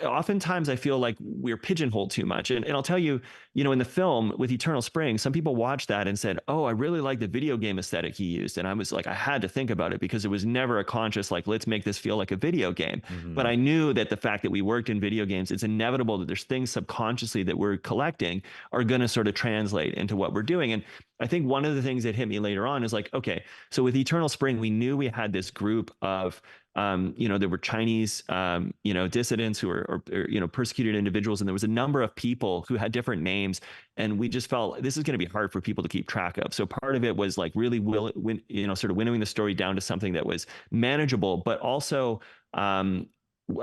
oftentimes I feel like we're pigeonholed too much. And I'll tell you, in the film with Eternal Spring, some people watched that and said, oh, I really like the video game aesthetic he used. And I was like, I had to think about it, because it was never a conscious, like, let's make this feel like a video game. But Mhm. I knew that the fact that we worked in video games, it's inevitable that there's things subconsciously that we're collecting are going to sort of translate into what we're doing. And I think one of the things that hit me later on is like, okay, so with Eternal Spring, we knew we had this group of there were Chinese, dissidents who were, or persecuted individuals. And there was a number of people who had different names. And we just felt this is going to be hard for people to keep track of. So part of it was like really sort of winnowing the story down to something that was manageable, but also,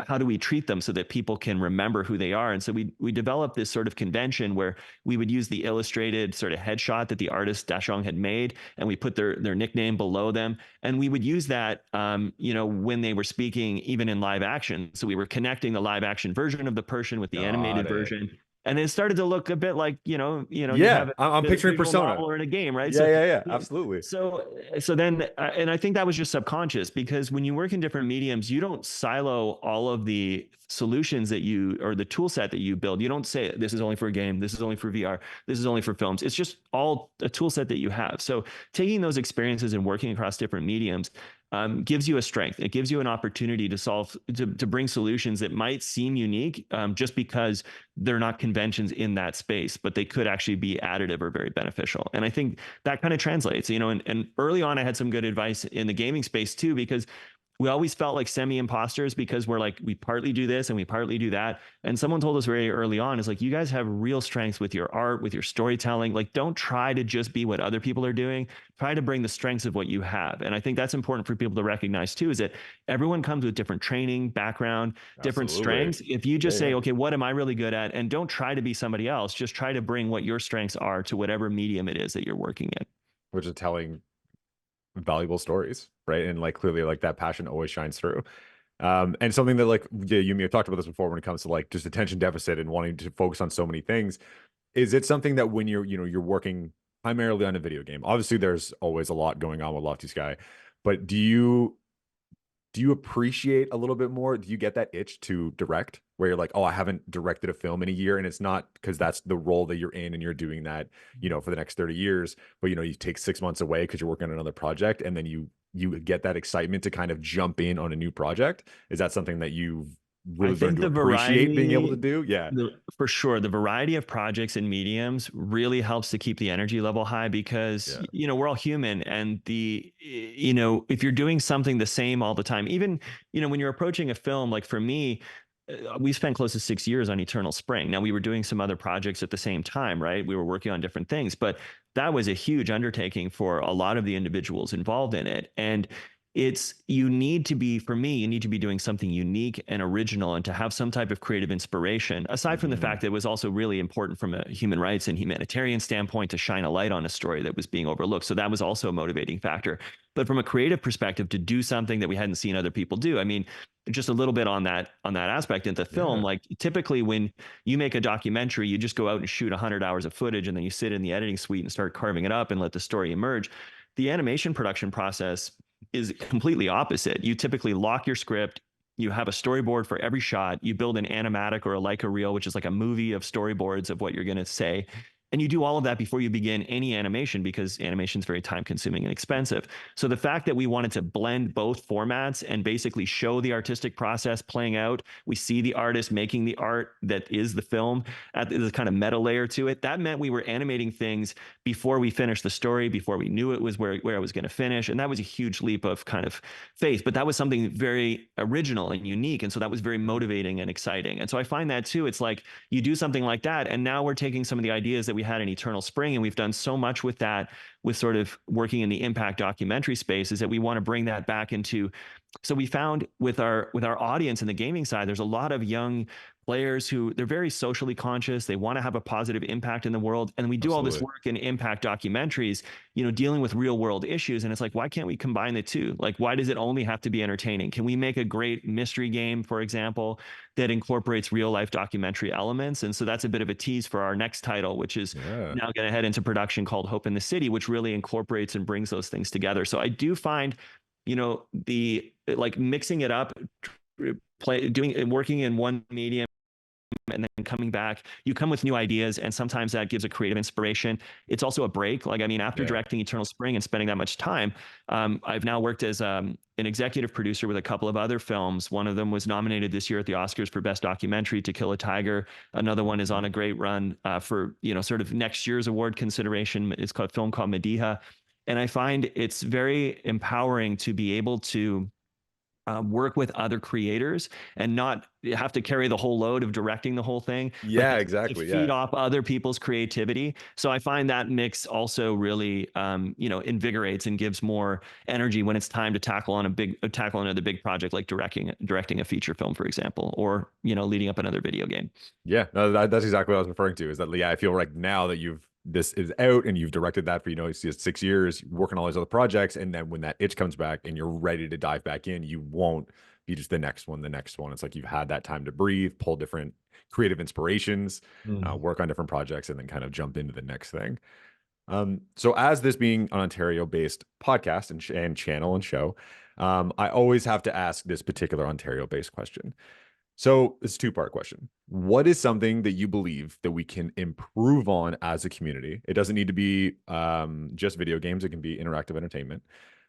how do we treat them so that people can remember who they are? And so we developed this sort of convention where we would use the illustrated sort of headshot that the artist Dashong had made, and we put their nickname below them, and we would use that when they were speaking, even in live action. So we were connecting the live action version of the person with the Got animated it. version. And it started to look a bit like, you'd Yeah, have I'm a picturing visual Persona. novel or in a game, right? Yeah, So yeah, yeah, absolutely. so then, and I think that was just subconscious, because when you work in different mediums, you don't silo all of the solutions or the tool set that you build. You don't say this is only for a game, this is only for VR, this is only for films. It's just all a tool set that you have. So taking those experiences and working across different mediums gives you a strength. It gives you an opportunity to bring solutions that might seem unique, just because they're not conventions in that space, but they could actually be additive or very beneficial. And I think that kind of translates, and early on I had some good advice in the gaming space too, because we always felt like semi-imposters, because we're like, we partly do this and we partly do that. And someone told us very early on, is like, you guys have real strengths with your art, with your storytelling. Like, don't try to just be what other people are doing. Try to bring the strengths of what you have. And I think that's important for people to recognize too, is that everyone comes with different training, background, different Absolutely. strengths. If you Yeah, just yeah. say, okay, what am I really good at? And don't try to be somebody else, just try to bring what your strengths are to whatever medium it is that you're working in. Which is telling valuable stories, right? And like clearly like that passion always shines through. And something that like yeah, you may have talked about this before when it comes to like just attention deficit and wanting to focus on so many things. Is it something that when you're working primarily on a video game, obviously there's always a lot going on with Lofty Sky, but do you appreciate a little bit more? Do you get that itch to direct where you're like, oh, I haven't directed a film in a year, and it's not because that's the role that you're in and you're doing that, for the next 30 years, but you take 6 months away because you're working on another project, and then you get that excitement to kind of jump in on a new project. Is that something that you've I really learned think to the appreciate being able to variety, do? Yeah. for sure, the variety of projects and mediums really helps to keep the energy level high because, Yeah. we're all human. And if you're doing something the same all the time, even, when you're approaching a film, like for me, we spent close to 6 years on Eternal Spring. Now we were doing some other projects at the same time, right? We were working on different things, but that was a huge undertaking for a lot of the individuals involved in it. And you need to be, for me, you need to be doing something unique and original and to have some type of creative inspiration, aside from the Mhm. fact that it was also really important from a human rights and humanitarian standpoint to shine a light on a story that was being overlooked. So that was also a motivating factor. But from a creative perspective, to do something that we hadn't seen other people do, I mean, just a little bit on that aspect in the film, Yeah. like typically when you make a documentary, you just go out and shoot 100 hours of footage and then you sit in the editing suite and start carving it up and let the story emerge. The animation production process is completely opposite. You typically lock your script, you have a storyboard for every shot, you build an animatic or a Leica reel, which is like a movie of storyboards of what you're going to say. And you do all of that before you begin any animation because animation is very time consuming and expensive. So the fact that we wanted to blend both formats and basically show the artistic process playing out, we see the artist making the art that is the film, there's a kind of meta layer to it. That meant we were animating things before we finished the story, before we knew it was where I was going to finish. And that was a huge leap of kind of faith, but that was something very original and unique. And so that was very motivating and exciting. And so I find that too, it's like you do something like that. And now we're taking some of the ideas that we had in Eternal Spring, and we've done so much with that, with sort of working in the impact documentary space, is that we want to bring that back into. So we found with our audience in the gaming side, there's a lot of young players who they're very socially conscious. They want to have a positive impact in the world. And we do all this Absolutely. work in impact documentaries, dealing with real world issues. And it's like, why can't we combine the two? Like, why does it only have to be entertaining? Can we make a great mystery game, for example, that incorporates real life documentary elements? And so that's a bit of a tease for our next title, which is Yeah. now going to head into production, called Hope in the City, which really incorporates and brings those things together. So I do find, the like mixing it up, working in one medium and then coming back, you come with new ideas, and sometimes that gives a creative inspiration. It's also a break. Like, I mean, after Yeah. directing Eternal Spring and spending that much time, I've now worked as an executive producer with a couple of other films. One of them was nominated this year at the Oscars for Best Documentary, To Kill a Tiger. Another one is on a great run for, sort of next year's award consideration. It's called a film called Mediha. And I find it's very empowering to be able to work with other creators and not have to carry the whole load of directing the whole thing, but Yeah, to exactly. feed Yeah. off other people's creativity. So I find that mix also really, invigorates and gives more energy when it's time to tackle another big project, like directing a feature film, for example, or, leading up another video game. Yeah, no, that's exactly what I was referring to. Is that, yeah, I feel like now that this is out and you've directed that for, it's 6 years, working on all these other projects, and then when that itch comes back and you're ready to dive back in, you won't be just the next one, the next one. It's like you've had that time to breathe, pull different creative inspirations, Mm. work on different projects, and then kind of jump into the next thing. So as this being an Ontario-based podcast and channel and show, I always have to ask this particular Ontario-based question. So it's a two-part question. What is something that you believe that we can improve on as a community? It doesn't need to be just video games. It can be interactive entertainment.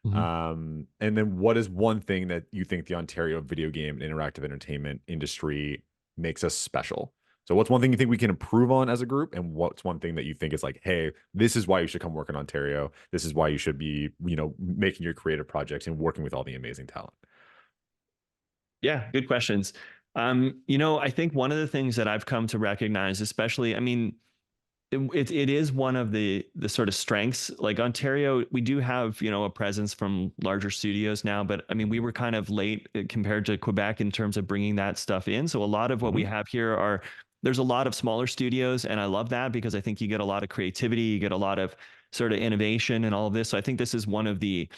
Mhm. And then what is one thing that you think the Ontario video game and interactive entertainment industry makes us special? So what's one thing you think we can improve on as a group? And what's one thing that you think is like, hey, this is why you should come work in Ontario. This is why you should be, making your creative projects and working with all the amazing talent. Yeah, good questions. I think one of the things that I've come to recognize, especially, I mean, it is one of the sort of strengths. Like Ontario, we do have, a presence from larger studios now, but I mean, we were kind of late compared to Quebec in terms of bringing that stuff in. So a lot of what we Mhm. have here there's a lot of smaller studios, and I love that because I think you get a lot of creativity, you get a lot of sort of innovation and all of this. So I think this is one of the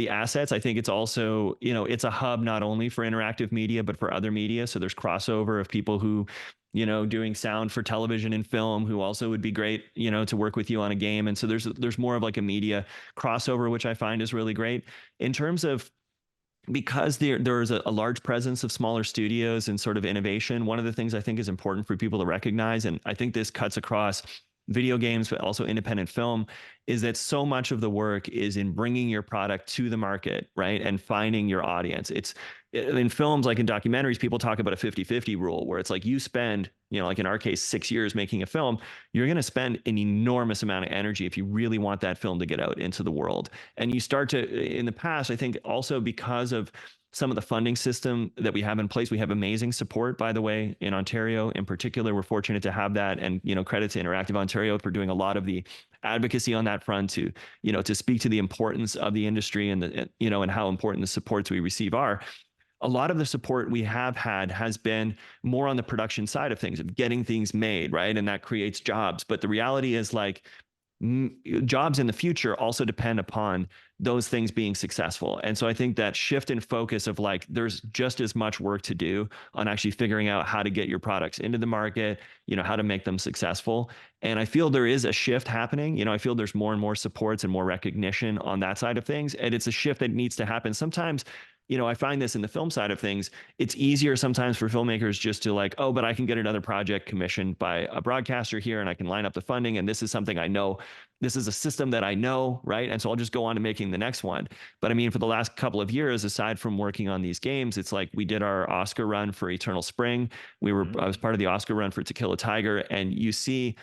assets. I think it's also, it's a hub not only for interactive media, but for other media. So there's crossover of people who, doing sound for television and film who also would be great, to work with you on a game. And so there's more of like a media crossover, which I find is really great. In terms of because there's a large presence of smaller studios and sort of innovation, one of the things I think is important for people to recognize, and I think this cuts across video games, but also independent film, is that so much of the work is in bringing your product to the market, right? And finding your audience. It's in films, like in documentaries, people talk about a 50-50 rule, where it's like you spend, like in our case, 6 years making a film, you're going to spend an enormous amount of energy if you really want that film to get out into the world. And you start to, in the past, I think also because of some of the funding system that we have in place. We have amazing support, by the way, in Ontario in particular. We're fortunate to have that, and credit to Interactive Ontario for doing a lot of the advocacy on that front to to speak to the importance of the industry and and how important the supports we receive are. A lot of the support we have had has been more on the production side of things, of getting things made, right? And that creates jobs. But the reality is, like, jobs in the future also depend upon those things being successful. And so I think that shift in focus of, like, there's just as much work to do on actually figuring out how to get your products into the market, how to make them successful. And I feel there is a shift happening. I feel there's more and more supports and more recognition on that side of things. And it's a shift that needs to happen. Sometimes, I find this in the film side of things. It's easier sometimes for filmmakers just to, like, oh, but I can get another project commissioned by a broadcaster here and I can line up the funding. And this is something I know. This is a system that I know, right? And so I'll just go on to making the next one. But I mean, for the last couple of years, aside from working on these games, it's like we did our Oscar run for Eternal Spring. I was part of the Oscar run for To Kill a Tiger. And you see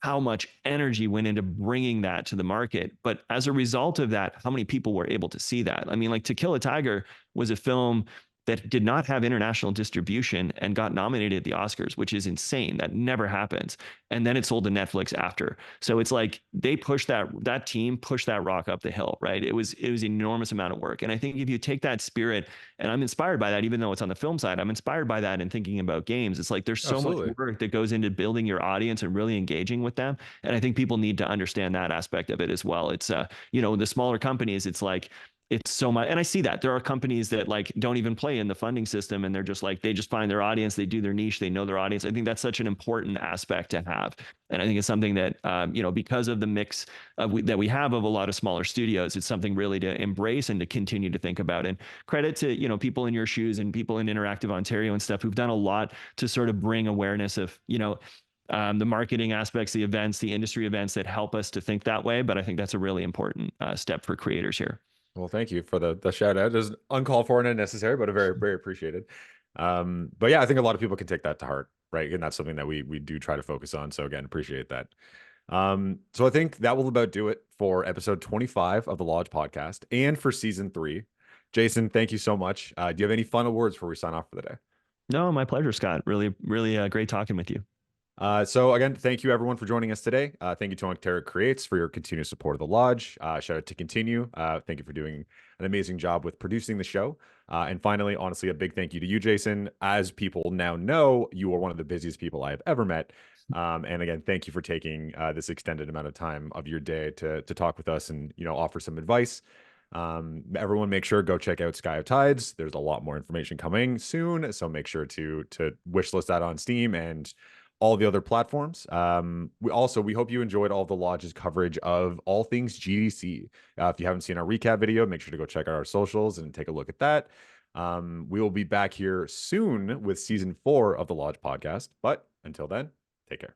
how much energy went into bringing that to the market. But as a result of that, how many people were able to see that? I mean, like, To Kill a Tiger was a film that did not have international distribution and got nominated at the Oscars, which is insane. That never happens. And then it sold to Netflix after. So it's like they pushed that team pushed that rock up the hill, right? It was an enormous amount of work. And I think if you take that spirit, and I'm inspired by that, even though it's on the film side, I'm inspired by that in thinking about games. It's like there's so much work that goes into building your audience and really engaging with them. And I think people need to understand that aspect of it as well. It's the smaller companies, it's like, it's so much. And I see that there are companies that, like, don't even play in the funding system, and they're just like, they just find their audience, they do their niche, they know their audience. I think that's such an important aspect to have. And I think it's something that, because of the mix that we have of a lot of smaller studios, it's something really to embrace and to continue to think about. And credit to, people in your shoes and people in Interactive Ontario and stuff who've done a lot to sort of bring awareness of, the marketing aspects, the events, the industry events that help us to think that way. But I think that's a really important step for creators here. Well, thank you for the shout out. It was uncalled for and unnecessary, but a very, very appreciated. But yeah, I think a lot of people can take that to heart, right? And that's something that we do try to focus on. So again, appreciate that. So I think that will about do it for episode 25 of the Lodgge Podcast and for season 3. Jason, thank you so much. Do you have any final words before we sign off for the day? No, my pleasure, Scott. Really, really great talking with you. So again, thank you everyone for joining us today. Thank you to Ontario Creates for your continued support of the Lodge. Shout out to Continue. Thank you for doing an amazing job with producing the show. And finally, honestly, a big thank you to you, Jason. As people now know, you are one of the busiest people I have ever met. And again, thank you for taking this extended amount of time of your day to talk with us and offer some advice. Everyone, make sure go check out Sky of Tides. There's a lot more information coming soon, so make sure to wishlist that on Steam and all the other platforms. We hope you enjoyed all of the Lodge's coverage of all things GDC. If you haven't seen our recap video, make sure to go check out our socials and take a look at that. We will be back here soon with season 4 of the Lodge Podcast. But until then, take care.